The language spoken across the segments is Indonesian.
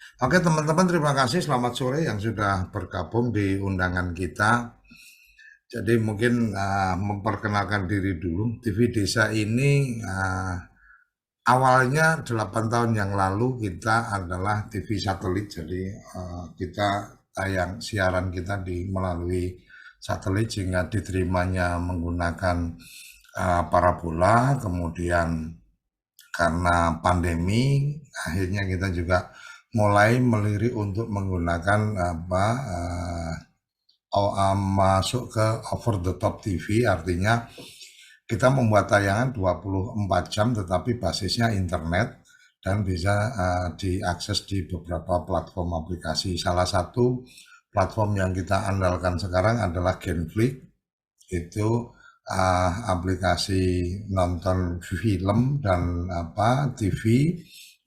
Oke teman-teman, terima kasih, selamat sore yang sudah bergabung di undangan kita. Jadi mungkin memperkenalkan diri dulu. TV Desa ini awalnya 8 tahun yang lalu kita adalah TV satelit. Jadi kita tayang siaran kita melalui satelit sehingga diterimanya menggunakan parabola. Kemudian karena pandemi, akhirnya kita juga mulai melirik untuk menggunakan masuk ke over the top TV, artinya kita membuat tayangan 24 jam tetapi basisnya internet dan bisa diakses di beberapa platform aplikasi. Salah satu platform yang kita andalkan sekarang adalah Genflix. Itu aplikasi nonton film dan TV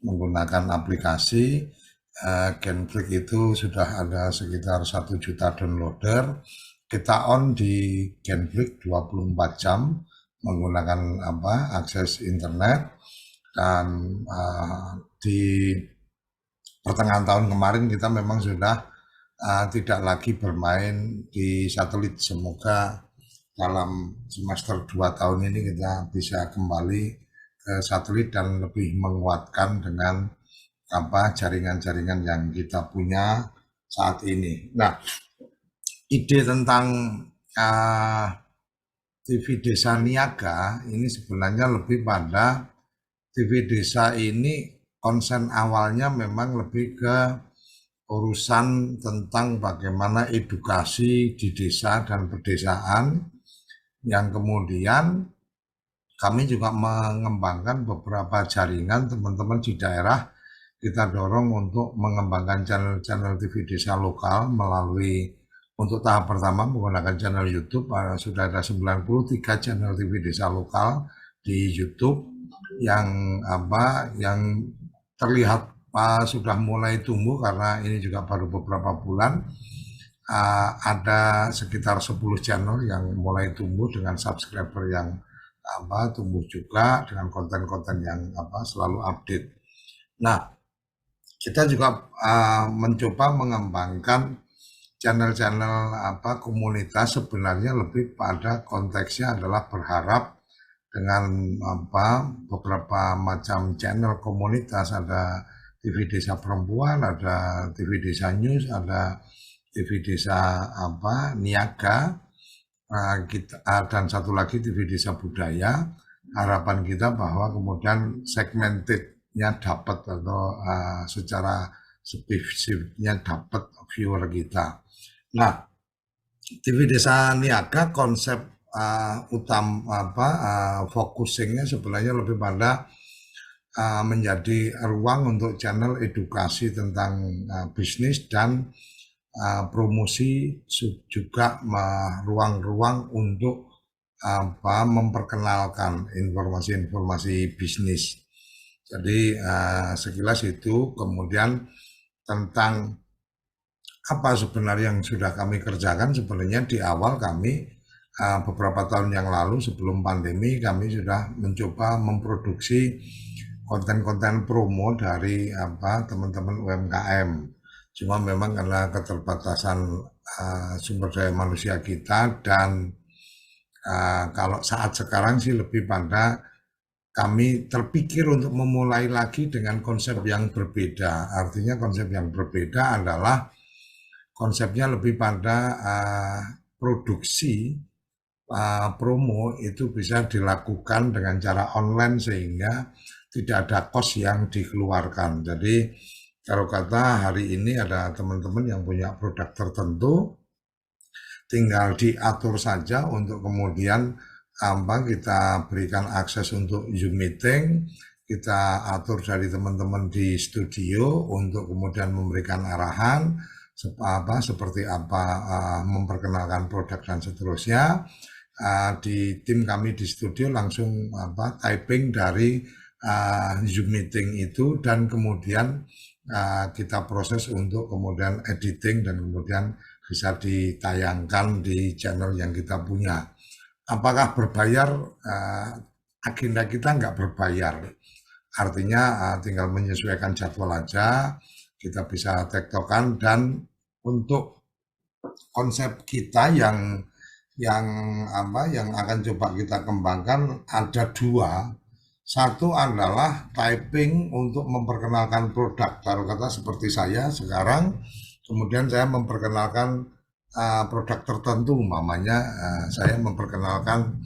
menggunakan aplikasi. Genflix itu sudah ada sekitar 1 juta downloader. Kita on di Genflix 24 jam menggunakan akses internet. Dan di pertengahan tahun kemarin kita memang sudah tidak lagi bermain di satelit. Semoga dalam semester 2 tahun ini kita bisa kembali ke satelit dan lebih menguatkan dengan jaringan-jaringan yang kita punya saat ini. Nah, ide tentang uh, TV Desa Niaga ini sebenarnya lebih pada TV Desa ini konsen awalnya memang lebih ke urusan tentang bagaimana edukasi di desa dan pedesaan, yang kemudian kami juga mengembangkan beberapa jaringan teman-teman di daerah. Kita dorong untuk mengembangkan channel-channel TV desa lokal melalui, untuk tahap pertama menggunakan channel YouTube. Sudah ada 93 channel TV desa lokal di YouTube yang terlihat sudah mulai tumbuh karena ini juga baru beberapa bulan. Ada sekitar 10 channel yang mulai tumbuh dengan subscriber yang tumbuh juga dengan konten-konten yang selalu update. Nah, kita juga mencoba mengembangkan channel-channel komunitas. Sebenarnya lebih pada konteksnya adalah berharap dengan beberapa macam channel komunitas, ada TV Desa Perempuan, ada TV Desa News, ada TV Desa Niaga, dan satu lagi TV Desa Budaya. Harapan kita bahwa kemudian segmentednya dapat, atau secara spesifiknya dapat viewer kita. Nah, TV Desa Niaga konsep focusingnya sebenarnya lebih pada menjadi ruang untuk channel edukasi tentang bisnis dan promosi, juga ruang-ruang untuk memperkenalkan informasi-informasi bisnis. Jadi sekilas itu. Kemudian tentang apa sebenarnya yang sudah kami kerjakan, sebenarnya di awal kami beberapa tahun yang lalu sebelum pandemi kami sudah mencoba memproduksi konten-konten promo dari teman-teman UMKM. Cuma memang karena keterbatasan sumber daya manusia kita, dan kalau saat sekarang sih lebih pada kami terpikir untuk memulai lagi dengan konsep yang berbeda. Artinya konsep yang berbeda adalah konsepnya lebih pada produksi promo itu bisa dilakukan dengan cara online sehingga tidak ada kos yang dikeluarkan. Jadi kalau kata hari ini ada teman-teman yang punya produk tertentu, tinggal diatur saja untuk kemudian kita berikan akses untuk Zoom meeting, kita atur dari teman-teman di studio untuk kemudian memberikan arahan seperti apa memperkenalkan produk dan seterusnya. Di tim kami di studio langsung typing dari Zoom meeting itu, dan kemudian kita proses untuk kemudian editing dan kemudian bisa ditayangkan di channel yang kita punya. Apakah berbayar? Agenda kita nggak berbayar, artinya tinggal menyesuaikan jadwal aja. kita bisa tektokan. Dan untuk konsep kita yang yang akan coba kita kembangkan ada dua. Satu adalah typing untuk memperkenalkan produk, taruh kata seperti saya sekarang, kemudian saya memperkenalkan produk tertentu, umpamanya saya memperkenalkan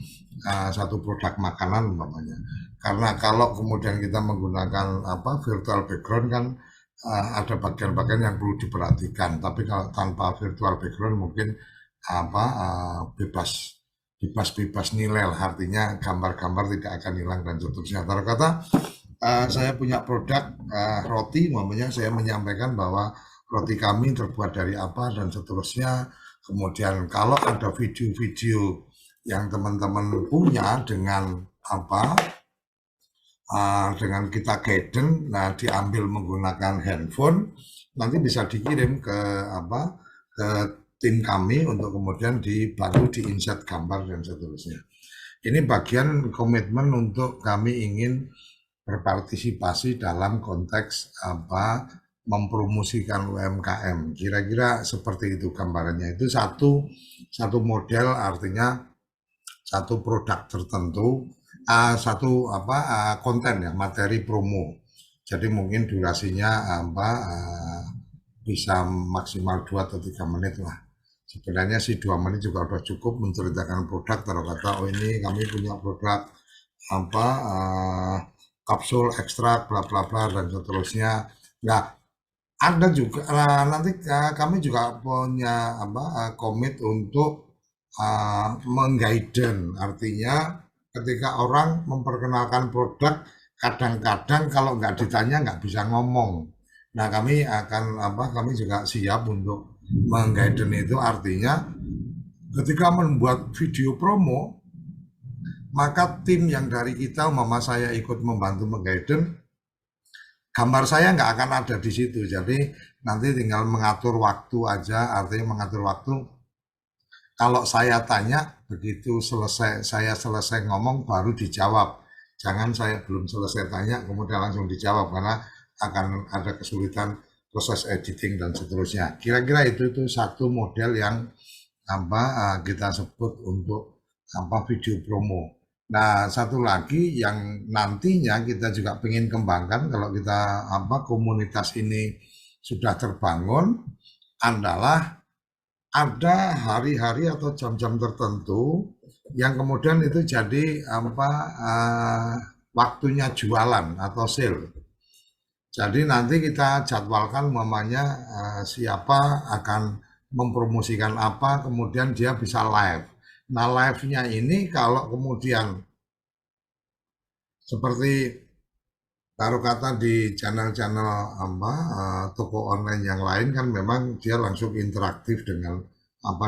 satu produk makanan umpamanya. Karena kalau kemudian kita menggunakan virtual background kan ada bagian-bagian yang perlu diperhatikan. Tapi kalau tanpa virtual background mungkin bebas bebas nilai, artinya gambar-gambar tidak akan hilang dan seterusnya. Taruh kata saya punya produk roti, umpamanya saya menyampaikan bahwa roti kami terbuat dari apa dan seterusnya. Kemudian kalau ada video-video yang teman-teman punya dengan dengan kita guidance, nah diambil menggunakan handphone, nanti bisa dikirim ke tim kami untuk kemudian dibantu di-insert gambar dan seterusnya. Ini bagian komitmen untuk kami ingin berpartisipasi dalam konteks mempromosikan UMKM. Kira-kira seperti itu gambarannya. Itu satu model, artinya satu produk tertentu, satu konten ya, materi promo. Jadi mungkin durasinya bisa maksimal 2 atau 3 menit lah. Sebenarnya sih 2 menit juga udah cukup menceritakan produk. Taruh kata, oh ini kami punya produk kapsul ekstrak bla bla bla dan seterusnya. Nah, ada juga nanti kami juga punya komit untuk mengguiden, artinya ketika orang memperkenalkan produk, kadang-kadang kalau nggak ditanya nggak bisa ngomong. Nah, kami kami juga siap untuk mengguiden itu, artinya ketika membuat video promo, maka tim yang dari kita, mama saya ikut membantu mengguiden, gambar saya nggak akan ada di situ. Jadi nanti tinggal mengatur waktu aja, artinya mengatur waktu. Kalau saya tanya, begitu saya selesai ngomong baru dijawab. Jangan saya belum selesai tanya kemudian langsung dijawab, karena akan ada kesulitan proses editing dan seterusnya. Kira-kira itu satu model yang kita sebut untuk video promo. Nah, satu lagi yang nantinya kita juga ingin kembangkan kalau kita komunitas ini sudah terbangun adalah ada hari-hari atau jam-jam tertentu yang kemudian itu jadi waktunya jualan atau sale. Jadi nanti kita jadwalkan umpamanya siapa akan mempromosikan apa, kemudian dia bisa live. Nah, live-nya ini kalau kemudian seperti taruh kata di channel-channel toko online yang lain kan memang dia langsung interaktif dengan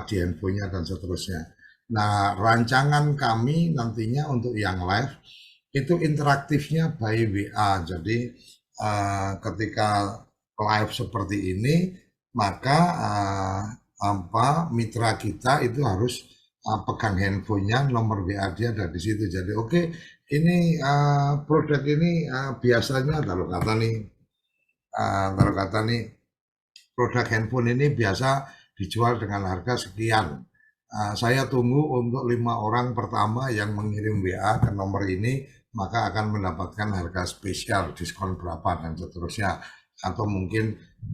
di handphonenya dan seterusnya. Nah, rancangan kami nantinya untuk yang live itu interaktifnya by WA. Jadi ketika live seperti ini, maka mitra kita itu harus pegang handphonenya, nomor WA dia ada di situ. Jadi oke, ini produk ini biasanya taruh kata nih produk handphone ini biasa dijual dengan harga sekian. Saya tunggu untuk 5 orang pertama yang mengirim WA ke nomor ini, maka akan mendapatkan harga spesial, diskon berapa dan seterusnya. Atau mungkin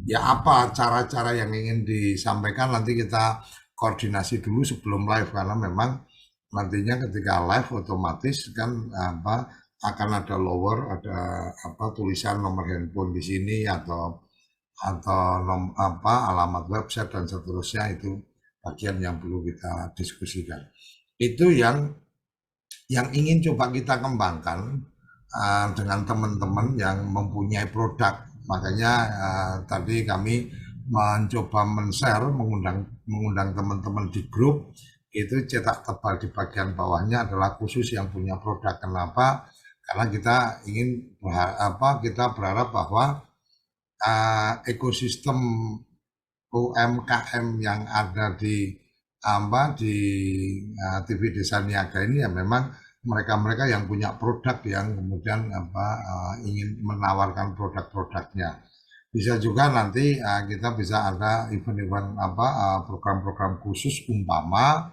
ya apa cara-cara yang ingin disampaikan nanti kita koordinasi dulu sebelum live, karena memang nantinya ketika live otomatis kan akan ada lower, ada tulisan nomor handphone di sini atau alamat website dan seterusnya. Itu bagian yang perlu kita diskusikan. Itu yang ingin coba kita kembangkan dengan teman-teman yang mempunyai produk. Makanya tadi kami mencoba men-share, mengundang teman-teman di grup. Itu cetak tebal di bagian bawahnya adalah khusus yang punya produk. Kenapa? Karena kita ingin kita berharap bahwa ekosistem UMKM yang ada di TV Desa Niaga ini ya memang mereka-mereka yang punya produk yang kemudian ingin menawarkan produk-produknya. Bisa juga nanti kita bisa ada event-event apa program-program khusus umpama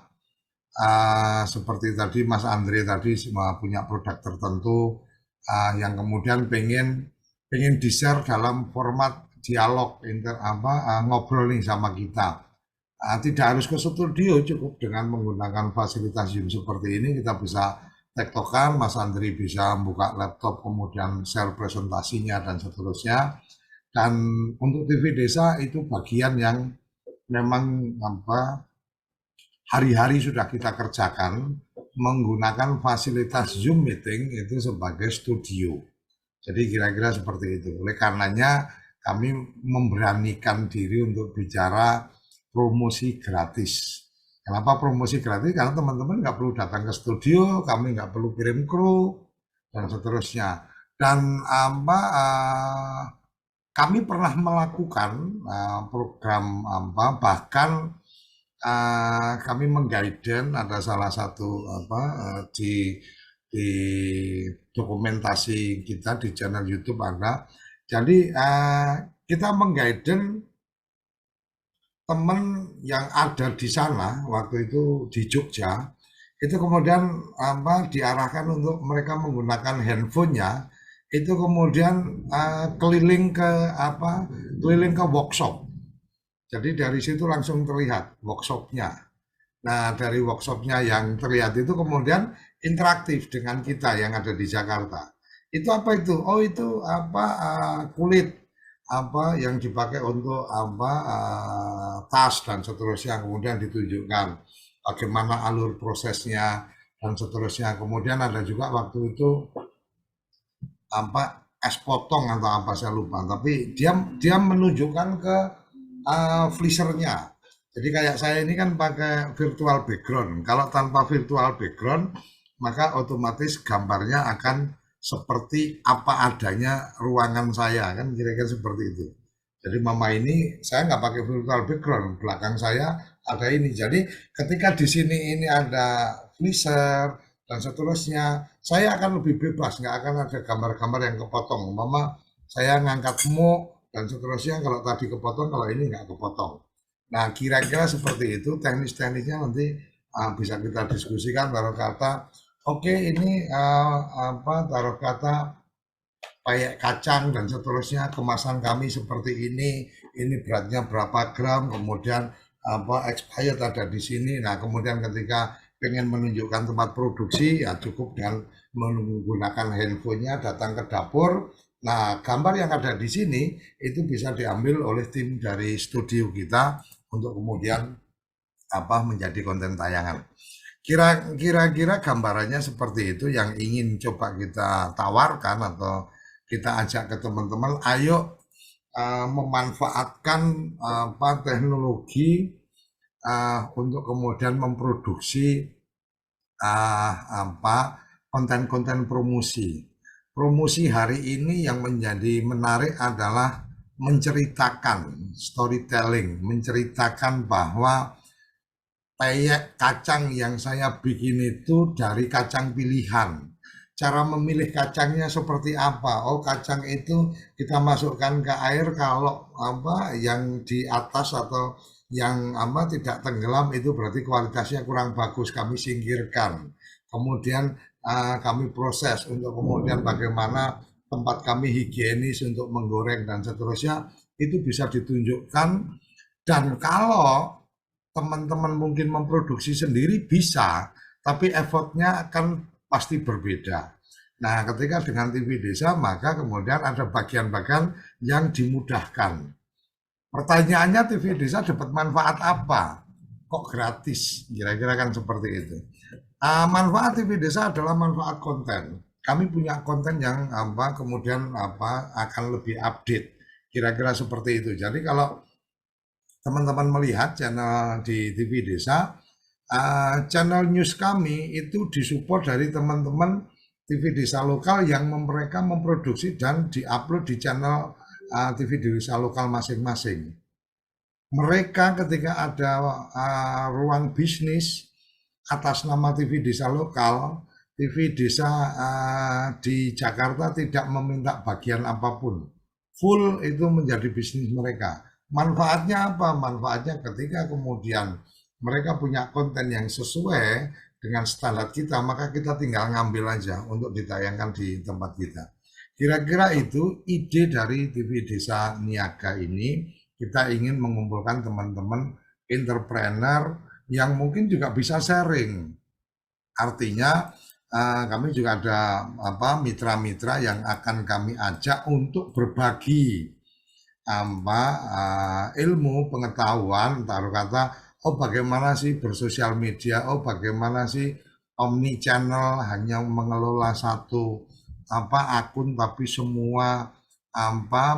seperti tadi Mas Andre tadi punya produk tertentu yang kemudian pengen di-share dalam format dialog ngobrol nih sama kita. Tidak harus ke studio, cukup dengan menggunakan fasilitas Zoom seperti ini kita bisa tektokan, Mas Andri bisa buka laptop kemudian share presentasinya dan seterusnya. Dan untuk TV Desa itu bagian yang memang hari-hari sudah kita kerjakan menggunakan fasilitas Zoom meeting itu sebagai studio. Jadi kira-kira seperti itu. Oleh karenanya kami memberanikan diri untuk bicara promosi gratis. Kenapa promosi gratis? Karena teman-teman nggak perlu datang ke studio, kami nggak perlu kirim kru, dan seterusnya. Dan kami pernah melakukan program bahkan kami mengguiden ada salah satu di dokumentasi kita di channel YouTube ada. Jadi kita mengguiden teman yang ada di sana waktu itu di Jogja, itu kemudian diarahkan untuk mereka menggunakan handphonenya, itu kemudian keliling ke workshop. Jadi dari situ langsung terlihat workshopnya. Nah dari workshopnya yang terlihat itu kemudian interaktif dengan kita yang ada di Jakarta. Itu apa itu? Oh itu kulit yang dipakai untuk tas dan seterusnya, kemudian ditunjukkan bagaimana alur prosesnya dan seterusnya. Kemudian ada juga waktu itu es potong atau apa saya lupa, tapi dia menunjukkan ke flishernya. Jadi kayak saya ini kan pakai virtual background. Kalau tanpa virtual background, maka otomatis gambarnya akan seperti apa adanya ruangan saya, kan kira-kira seperti itu. Jadi mama ini saya nggak pakai virtual background, belakang saya ada ini. Jadi ketika di sini ini ada flisher dan seterusnya, saya akan lebih bebas, nggak akan ada gambar-gambar yang kepotong. Mama saya ngangkat muk dan seterusnya, kalau tadi kepotong, kalau ini nggak kepotong. Nah kira-kira seperti itu teknis-teknisnya nanti bisa kita diskusikan. Taruh kata oke, ini taruh kata kayak kacang dan seterusnya, kemasan kami seperti ini beratnya berapa gram, kemudian expired ada di sini. Nah kemudian ketika pengen menunjukkan tempat produksi ya cukup dengan menggunakan handphonenya datang ke dapur. Nah gambar yang ada di sini itu bisa diambil oleh tim dari studio kita untuk kemudian menjadi konten tayangan. Kira-kira gambarannya seperti itu yang ingin coba kita tawarkan atau kita ajak ke teman-teman. Ayo memanfaatkan teknologi untuk kemudian memproduksi konten-konten promosi. Promosi hari ini yang menjadi menarik adalah menceritakan storytelling, menceritakan bahwa peyek kacang yang saya bikin itu dari kacang pilihan. Cara memilih kacangnya seperti apa? Oh, kacang itu kita masukkan ke air kalau yang di atas atau yang tidak tenggelam itu berarti kualitasnya kurang bagus, kami singkirkan. Kemudian kami proses untuk kemudian bagaimana tempat kami higienis untuk menggoreng dan seterusnya, itu bisa ditunjukkan. Dan kalau teman-teman mungkin memproduksi sendiri bisa, tapi effortnya akan pasti berbeda. Nah, ketika dengan TV Desa, maka kemudian ada bagian-bagian yang dimudahkan. Pertanyaannya, TV Desa dapat manfaat apa? Kok gratis? Kira-kira kan seperti itu. Manfaat TV Desa adalah manfaat konten. Kami punya konten yang kemudian akan lebih update. Kira-kira seperti itu. Jadi kalau teman-teman melihat channel di TV Desa, channel news kami itu disupport dari teman-teman TV Desa lokal yang mereka memproduksi dan diupload di channel TV Desa lokal masing-masing. Mereka ketika ada ruang bisnis atas nama TV Desa lokal, TV Desa di Jakarta tidak meminta bagian apapun. full itu menjadi bisnis mereka. Manfaatnya apa? Manfaatnya ketika kemudian mereka punya konten yang sesuai dengan standar kita, maka kita tinggal ngambil aja untuk ditayangkan di tempat kita. Kira-kira itu ide dari TV Desa Niaga ini. Kita ingin mengumpulkan teman-teman entrepreneur yang mungkin juga bisa sharing. Artinya kami juga ada mitra-mitra yang akan kami ajak untuk berbagi ilmu pengetahuan, taruh kata, oh bagaimana sih bersosial media, oh bagaimana sih omni channel, hanya mengelola satu akun tapi semua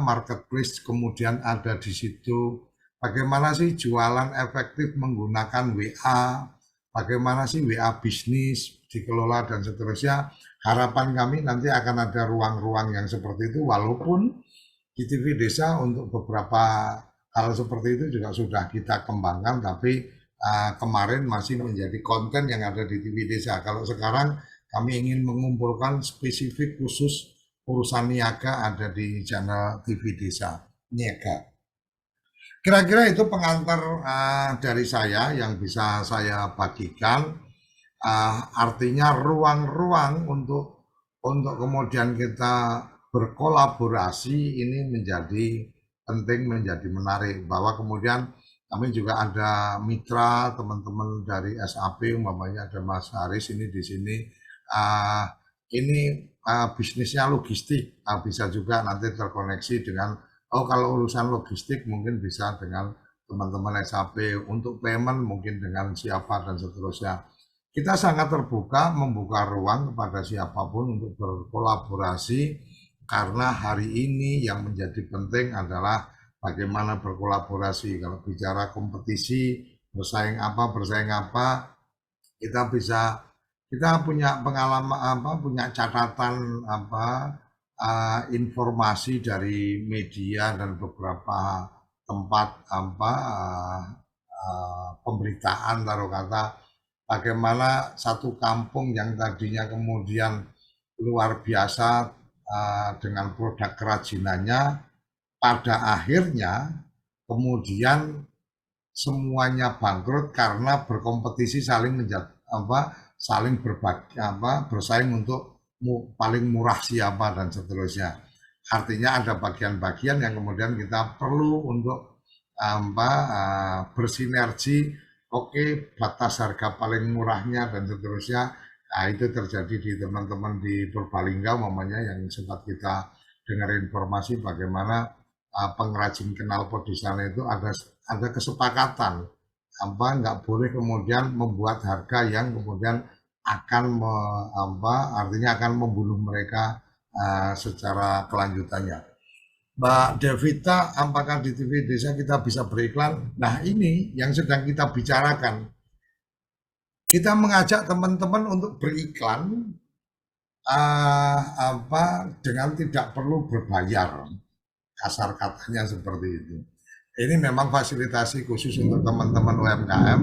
marketplace kemudian ada di situ. Bagaimana sih jualan efektif menggunakan WA, bagaimana sih WA bisnis dikelola dan seterusnya. Harapan kami nanti akan ada ruang-ruang yang seperti itu, walaupun di TV Desa untuk beberapa hal seperti itu juga sudah kita kembangkan, tapi kemarin masih menjadi konten yang ada di TV Desa. Kalau sekarang kami ingin mengumpulkan spesifik khusus urusan niaga ada di channel TV Desa Niaga. Kira-kira itu pengantar dari saya yang bisa saya bagikan. Artinya ruang-ruang untuk kemudian kita berkolaborasi ini menjadi penting, menjadi menarik, bahwa kemudian kami juga ada mitra teman-teman dari SAP, umpamanya ada Mas Haris ini di sini. Ini bisnisnya logistik, bisa juga nanti terkoneksi dengan, oh kalau urusan logistik mungkin bisa dengan teman-teman SAP, untuk payment mungkin dengan siapa dan seterusnya. Kita sangat terbuka, membuka ruang kepada siapapun untuk berkolaborasi, karena hari ini yang menjadi penting adalah bagaimana berkolaborasi. Kalau bicara kompetisi, bersaing apa, kita punya pengalaman punya catatan informasi dari media dan beberapa tempat pemberitaan, taruh kata, bagaimana satu kampung yang tadinya kemudian luar biasa dengan produk kerajinannya, pada akhirnya kemudian semuanya bangkrut karena berkompetisi saling saling berbagi bersaing untuk paling murah siapa dan seterusnya. Artinya ada bagian-bagian yang kemudian kita perlu untuk bersinergi. Oke, batas harga paling murahnya dan seterusnya. Nah, itu terjadi di teman-teman di Purbalingga umpamanya, yang sempat kita dengar informasi bagaimana pengrajin knalpot di sana itu ada kesepakatan nggak boleh kemudian membuat harga yang kemudian akan artinya akan membunuh mereka secara kelanjutannya. Mbak Devita, apakah di TV Desa kita bisa beriklan? Nah, ini yang sedang kita bicarakan. Kita mengajak teman-teman untuk beriklan dengan tidak perlu berbayar. Kasar katanya seperti itu. Ini memang fasilitasi khusus untuk teman-teman UMKM.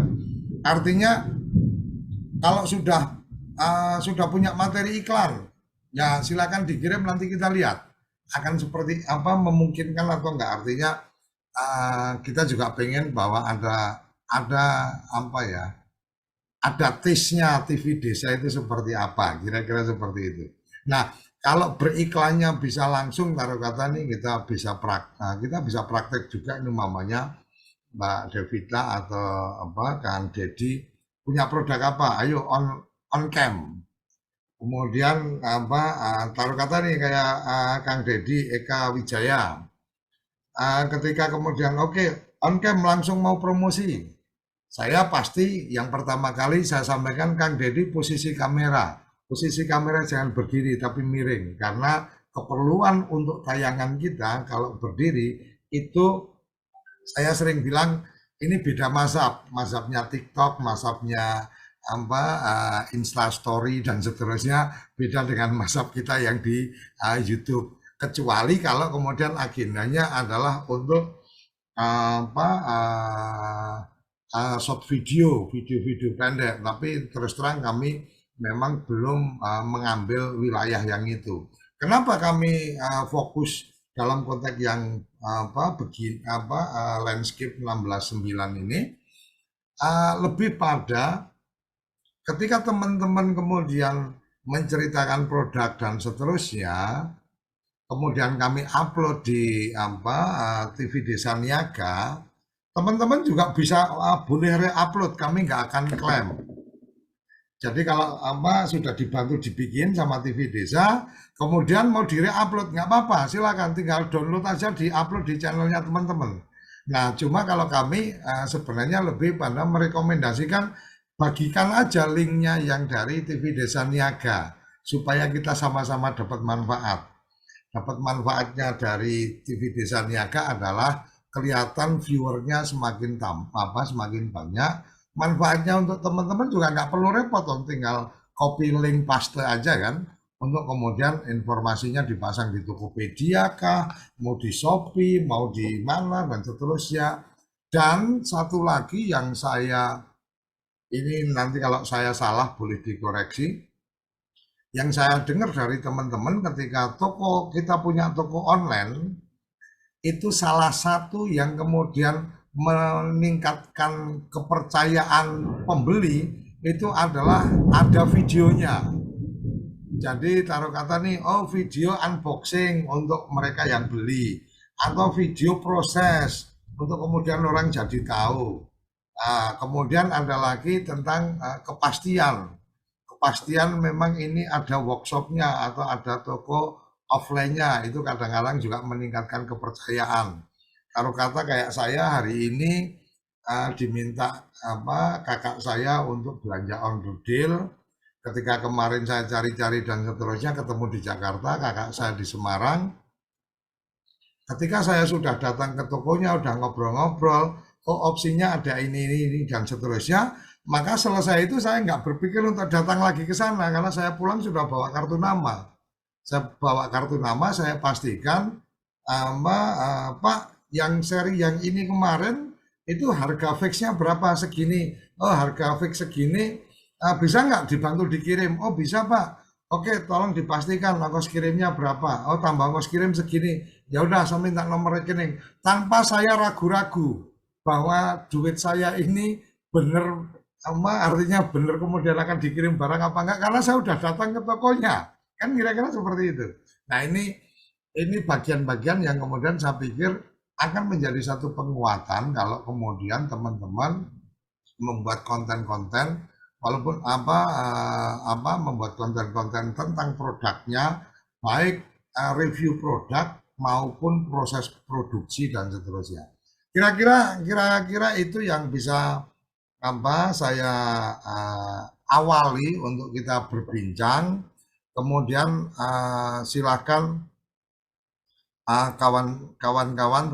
Artinya kalau sudah punya materi iklan, ya silakan dikirim, nanti kita lihat akan seperti apa, memungkinkan atau enggak. Artinya kita juga pengen bahwa ada taste-nya TV Desa itu seperti apa, kira-kira seperti itu. Nah, kalau beriklannya bisa langsung, taruh kata nih, kita bisa praktek juga ini, mamanya Mbak Devita atau Kang Dedi punya produk apa, ayo on cam. Kemudian taruh kata nih kayak Kang Dedi Eka Wijaya, ketika kemudian on cam langsung mau promosi, saya pasti yang pertama kali saya sampaikan, Kang Dedi, posisi kamera jangan berdiri tapi miring, karena keperluan untuk tayangan kita kalau berdiri itu, saya sering bilang ini beda mazhabnya TikTok, mazhabnya Instastory dan seterusnya, beda dengan mazhab kita yang di YouTube. Kecuali kalau kemudian agendanya adalah untuk short video pendek, tapi terus terang kami memang belum mengambil wilayah yang itu. Kenapa kami fokus dalam konteks yang landscape 16:9 ini lebih pada ketika teman-teman kemudian menceritakan produk dan seterusnya, kemudian kami upload di TV Desa Niaga, teman-teman juga bisa boleh re-upload, kami nggak akan klaim. Jadi kalau sudah dibantu dibikin sama TV Desa, kemudian mau di-re-upload nggak apa-apa, silakan tinggal download aja di-upload di channelnya teman-teman. Nah, cuma kalau kami sebenarnya lebih pada merekomendasikan bagikan aja linknya yang dari TV Desa Niaga supaya kita sama-sama dapat manfaat. Dapat manfaatnya dari TV Desa Niaga adalah kelihatan viewernya semakin semakin banyak. Manfaatnya untuk teman-teman juga nggak perlu repot, tinggal copy link paste aja kan, untuk kemudian informasinya dipasang di Tokopedia kah, mau di Shopee, mau di mana dan seterusnya. Dan satu lagi yang saya ini nanti kalau saya salah boleh dikoreksi. Yang saya dengar dari teman-teman ketika kita punya toko online, itu salah satu yang kemudian meningkatkan kepercayaan pembeli itu adalah ada videonya. Jadi taruh kata nih, oh video unboxing untuk mereka yang beli, atau video proses untuk kemudian orang jadi tahu. Nah, kemudian ada lagi tentang kepastian. Kepastian memang ini ada workshopnya atau ada toko offline-nya, itu kadang-kadang juga meningkatkan kepercayaan. Kalau kata kayak saya hari ini diminta kakak saya untuk belanja on the deal. Ketika kemarin saya cari-cari dan seterusnya ketemu di Jakarta, kakak saya di Semarang. Ketika saya sudah datang ke tokonya, udah ngobrol-ngobrol, oh opsinya ada ini dan seterusnya, maka selesai itu saya nggak berpikir untuk datang lagi ke sana karena saya pulang sudah bawa kartu nama. Saya bawa kartu nama, saya pastikan, Pak, yang seri yang ini kemarin itu harga fixnya berapa segini? Oh, harga fix segini, bisa nggak dibantu dikirim? Oh, bisa Pak. Oke, tolong dipastikan ongkos kirimnya berapa? Oh, tambah ongkos kirim segini. Ya udah, saya minta nomor rekening. Tanpa saya ragu-ragu bahwa duit saya ini benar, artinya benar kemudian akan dikirim barang apa enggak, karena saya udah datang ke tokonya. Kan kira-kira seperti itu. Nah, ini bagian-bagian yang kemudian saya pikir akan menjadi satu penguatan kalau kemudian teman-teman membuat konten-konten, walaupun membuat konten-konten tentang produknya, baik review produk maupun proses produksi dan seterusnya. Kira-kira itu yang bisa saya awali untuk kita berbincang. Kemudian silakan kawan-kawan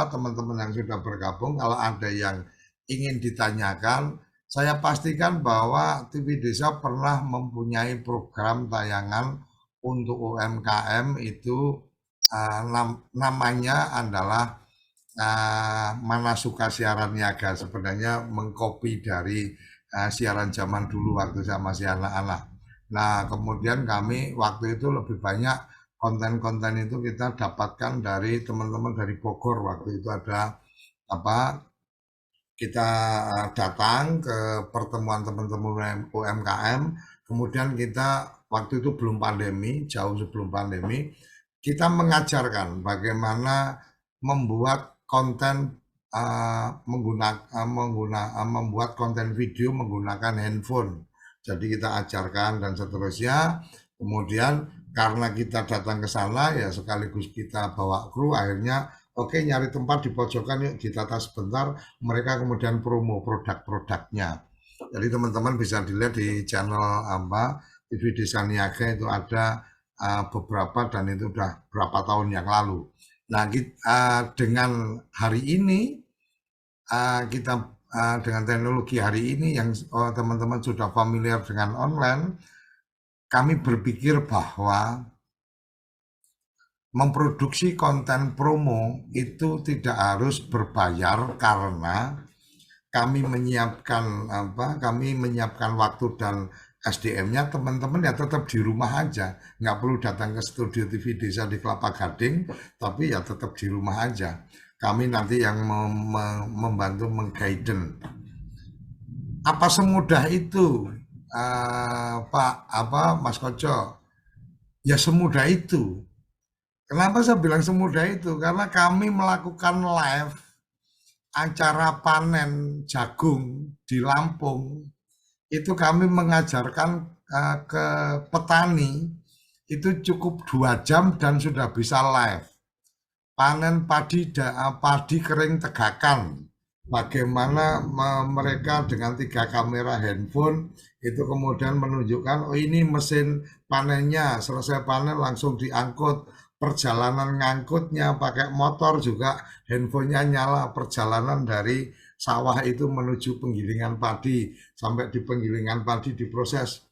teman-teman yang sudah bergabung, kalau ada yang ingin ditanyakan, saya pastikan bahwa TV Desa pernah mempunyai program tayangan untuk UMKM itu namanya adalah Mana Suka Siaran Niaga. Sebenarnya mengkopi dari siaran zaman dulu waktu saya masih anak-anak. Nah, kemudian kami waktu itu lebih banyak konten-konten itu kita dapatkan dari teman-teman dari Bogor. Waktu itu ada kita datang ke pertemuan teman-teman UMKM, kemudian kita waktu itu belum pandemi, jauh sebelum pandemi, kita mengajarkan bagaimana membuat konten membuat konten video menggunakan handphone. Jadi kita ajarkan dan seterusnya. Kemudian karena kita datang ke sana ya sekaligus kita bawa kru, akhirnya oke, nyari tempat di pojokan yuk ditata sebentar, mereka kemudian promo produk-produknya. Jadi teman-teman bisa dilihat di channel TV Desa Niaga itu ada beberapa dan itu udah berapa tahun yang lalu. Nah, dengan hari ini kita dengan teknologi hari ini yang teman-teman sudah familiar dengan online, kami berpikir bahwa memproduksi konten promo itu tidak harus berbayar karena kami menyiapkan waktu dan SDM-nya teman-teman ya tetap di rumah aja, nggak perlu datang ke studio TV Desa di Kelapa Gading, tapi ya tetap di rumah aja. Kami nanti yang membantu mengguiden. Apa semudah itu, Pak Mas Koco? Ya semudah itu. Kenapa saya bilang semudah itu? Karena kami melakukan live acara panen jagung di Lampung. Itu kami mengajarkan ke petani itu cukup 2 jam dan sudah bisa live. Panen padi kering tegakan. Bagaimana mereka dengan 3 kamera handphone itu kemudian menunjukkan, oh ini mesin panennya, selesai panen langsung diangkut. Perjalanan ngangkutnya pakai motor juga, handphonenya nyala. Perjalanan dari sawah itu menuju penggilingan padi, sampai di penggilingan padi diproses.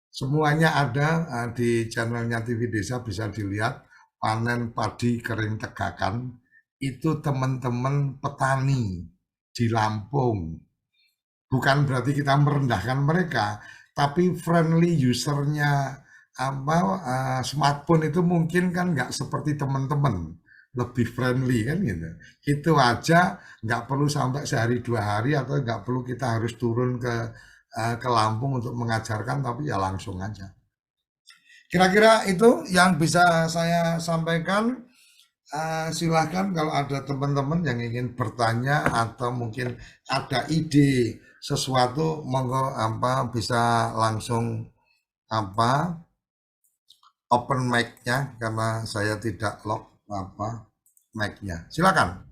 Semuanya ada di channelnya TV Desa, bisa dilihat. Panen padi kering tegakan itu teman-teman petani di Lampung. Bukan berarti kita merendahkan mereka, tapi friendly usernya smartphone itu mungkin kan nggak seperti teman-teman, lebih friendly kan gitu. Itu aja, nggak perlu sampai sehari 2 hari, atau nggak perlu kita harus turun ke Lampung untuk mengajarkan, tapi ya langsung aja. Kira-kira itu yang bisa saya sampaikan. Silahkan kalau ada teman-teman yang ingin bertanya atau mungkin ada ide sesuatu, monggo bisa langsung open mic-nya, karena saya tidak lock mic-nya. Silakan.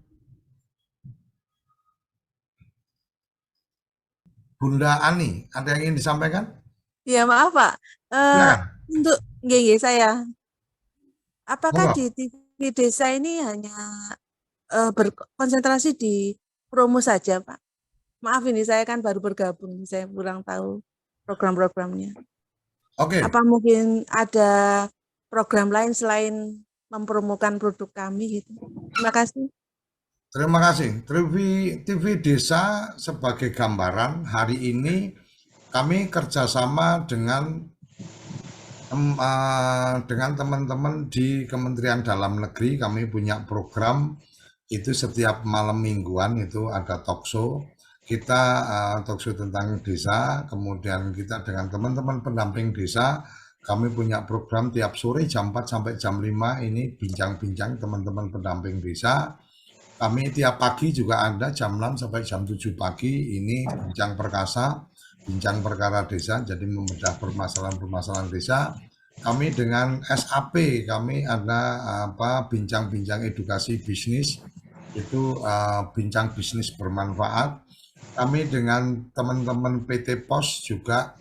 Bunda Ani, ada yang ingin disampaikan? Ya maaf Pak, Silakan. untuk GG saya, apakah Monggo. di TV Desa ini hanya berkonsentrasi di promo saja Pak? Maaf ini saya kan baru bergabung, saya kurang tahu program-programnya. Oke. Apa mungkin ada program lain selain mempromokan produk kami gitu? Terima kasih. Terima kasih. TV Desa sebagai gambaran, hari ini kami kerjasama dengan teman-teman di Kementerian Dalam Negeri. Kami punya program itu setiap malam mingguan itu ada talkshow. Kita talkshow tentang desa, kemudian kita dengan teman-teman pendamping desa, kami punya program tiap sore jam 4 sampai jam 5 ini bincang-bincang teman-teman pendamping desa. Kami tiap pagi juga ada jam 6 sampai jam 7 pagi ini bincang perkasa, bincang perkara desa, jadi membedah permasalahan-permasalahan desa. Kami dengan SAP, kami ada bincang-bincang edukasi bisnis, itu bincang bisnis bermanfaat. Kami dengan teman-teman PT Pos juga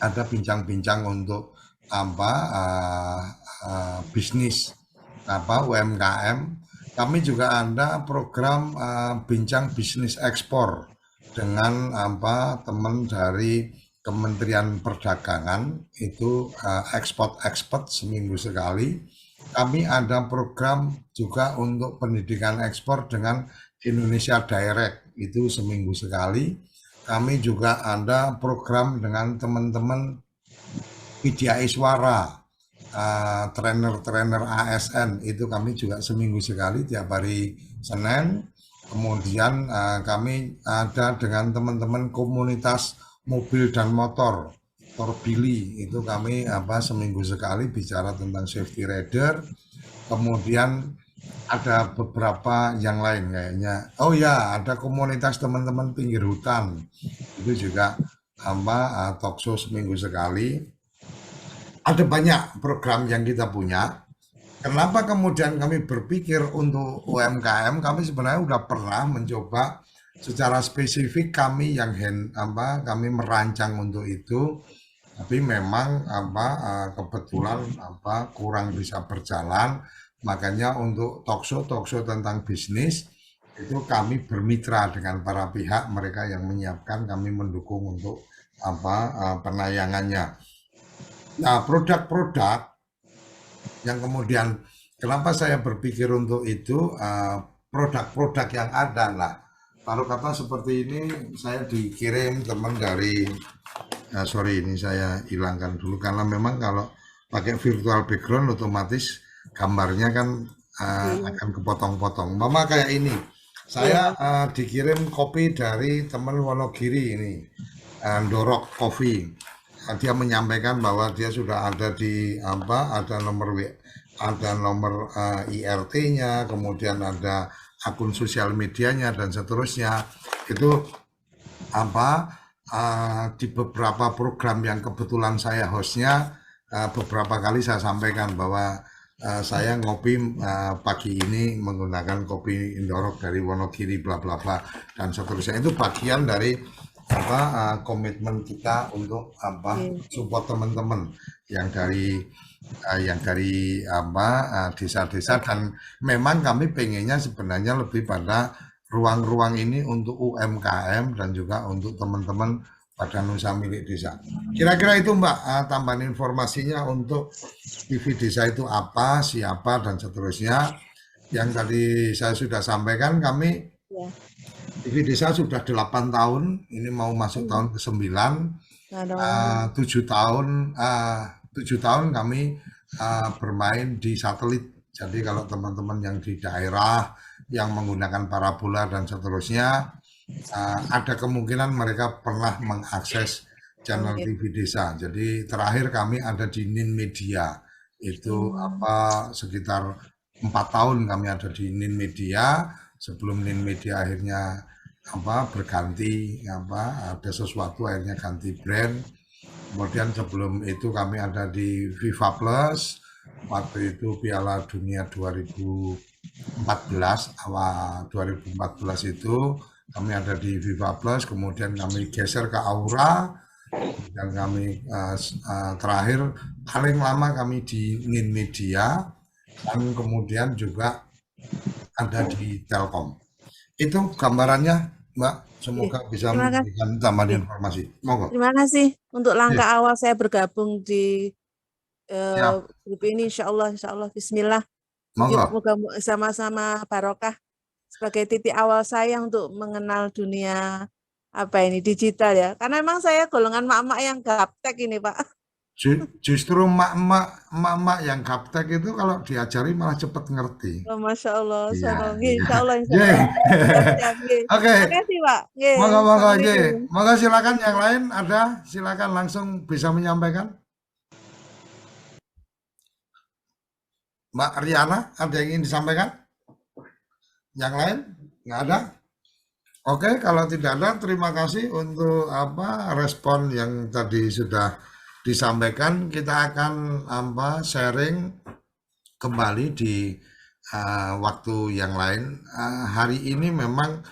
ada bincang-bincang untuk bisnis UMKM. Kami juga ada program bincang bisnis ekspor dengan teman dari Kementerian Perdagangan, itu ekspor seminggu sekali. Kami ada program juga untuk pendidikan ekspor dengan Indonesia Direct, itu seminggu sekali. Kami juga ada program dengan teman-teman Widya Iswara, trainer-trainer ASN, itu kami juga seminggu sekali tiap hari Senin. Kemudian kami ada dengan teman-teman komunitas mobil dan motor, Torbili, itu kami seminggu sekali bicara tentang safety rider. Kemudian ada beberapa yang lain kayaknya. Oh ya, ada komunitas teman-teman pinggir hutan. Itu juga talkshow seminggu sekali. Ada banyak program yang kita punya. Kenapa kemudian kami berpikir untuk UMKM? Kami sebenarnya udah pernah mencoba secara spesifik, kami kami merancang untuk itu, tapi memang kebetulan kurang bisa berjalan. Makanya untuk talkshow tentang bisnis itu kami bermitra dengan para pihak, mereka yang menyiapkan, kami mendukung untuk penayangannya. Nah, produk-produk yang kemudian kenapa saya berpikir untuk itu, produk-produk yang ada lah, taruh kata seperti ini, saya dikirim teman dari, sorry ini saya hilangkan dulu karena memang kalau pakai virtual background otomatis gambarnya kan akan kepotong-potong. Mama kayak ini, saya dikirim kopi dari teman Wonogiri ini, Dorok Coffee. Dia menyampaikan bahwa dia sudah ada di ada nomor ada nomor IRT-nya, kemudian ada akun sosial medianya dan seterusnya. Itu di beberapa program yang kebetulan saya hostnya, beberapa kali saya sampaikan bahwa saya ngopi pagi ini menggunakan kopi Indorok dari Wonogiri bla bla bla dan seterusnya. Itu bagian dari komitmen kita untuk support teman-teman yang dari desa-desa, dan memang kami pengennya sebenarnya lebih pada ruang-ruang ini untuk UMKM dan juga untuk teman-teman Badan Usaha Milik Desa. Kira-kira itu Mbak, tambahan informasinya untuk TV Desa itu apa, siapa dan seterusnya. Yang tadi saya sudah sampaikan, kami TV Desa sudah 8 tahun, ini mau masuk tahun ke-9, 7 tahun kami bermain di satelit. Jadi kalau teman-teman yang di daerah yang menggunakan parabola dan seterusnya, ada kemungkinan mereka pernah mengakses channel TV Desa. Jadi terakhir kami ada di Nin Media, itu sekitar 4 tahun kami ada di Nin Media. Sebelum Nin Media akhirnya berganti, ada sesuatu akhirnya ganti brand. Kemudian sebelum itu kami ada di Viva Plus, waktu itu Piala Dunia 2014, awal 2014 itu kami ada di Viva Plus, kemudian kami geser ke Aura, dan kami terakhir paling lama kami di Nin Media, dan kemudian juga ada di Telkom. Itu gambarannya Mbak, semoga bisa memberikan tambahan informasi. Monggo. Terima kasih untuk langkah awal saya bergabung di grup ini, insya Allah, bismillah. Semoga sama-sama barokah sebagai titik awal saya untuk mengenal dunia digital ya. Karena memang saya golongan mak-mak yang gaptek ini Pak. Justru mak-mak yang gaptek itu kalau diajari malah cepat ngerti. Oh, Masya Allah. Insya Allah. Oke. Makasih Pak. Monggo silakan yang lain ada, silakan langsung bisa menyampaikan. Mbak Riana, ada yang ingin disampaikan? Yang lain? Nggak ada? Oke, kalau tidak ada, terima kasih untuk respon yang tadi sudah disampaikan. Kita akan sharing kembali di waktu yang lain. Hari ini memang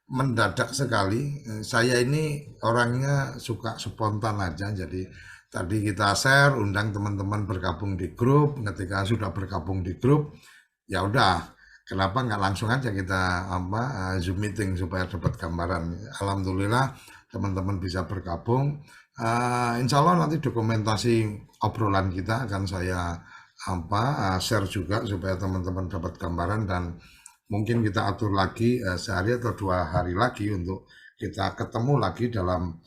mendadak sekali. Saya ini orangnya suka spontan aja, jadi tadi kita share, undang teman-teman bergabung di grup. Ketika sudah bergabung di grup, ya udah, kenapa nggak langsung aja kita Zoom meeting supaya dapat gambaran. Alhamdulillah teman-teman bisa bergabung. Insya Allah nanti dokumentasi obrolan kita akan saya share juga supaya teman-teman dapat gambaran, dan mungkin kita atur lagi sehari atau 2 hari lagi untuk kita ketemu lagi dalam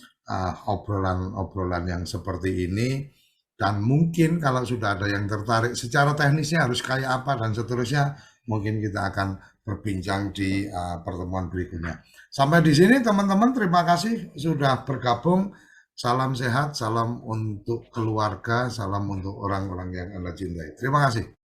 obrolan-obrolan yang seperti ini. Dan mungkin kalau sudah ada yang tertarik secara teknisnya harus kayak apa dan seterusnya, mungkin kita akan berbincang di pertemuan berikutnya. Sampai di sini teman-teman, terima kasih sudah bergabung. Salam sehat, salam untuk keluarga, salam untuk orang-orang yang Anda cintai. Terima kasih.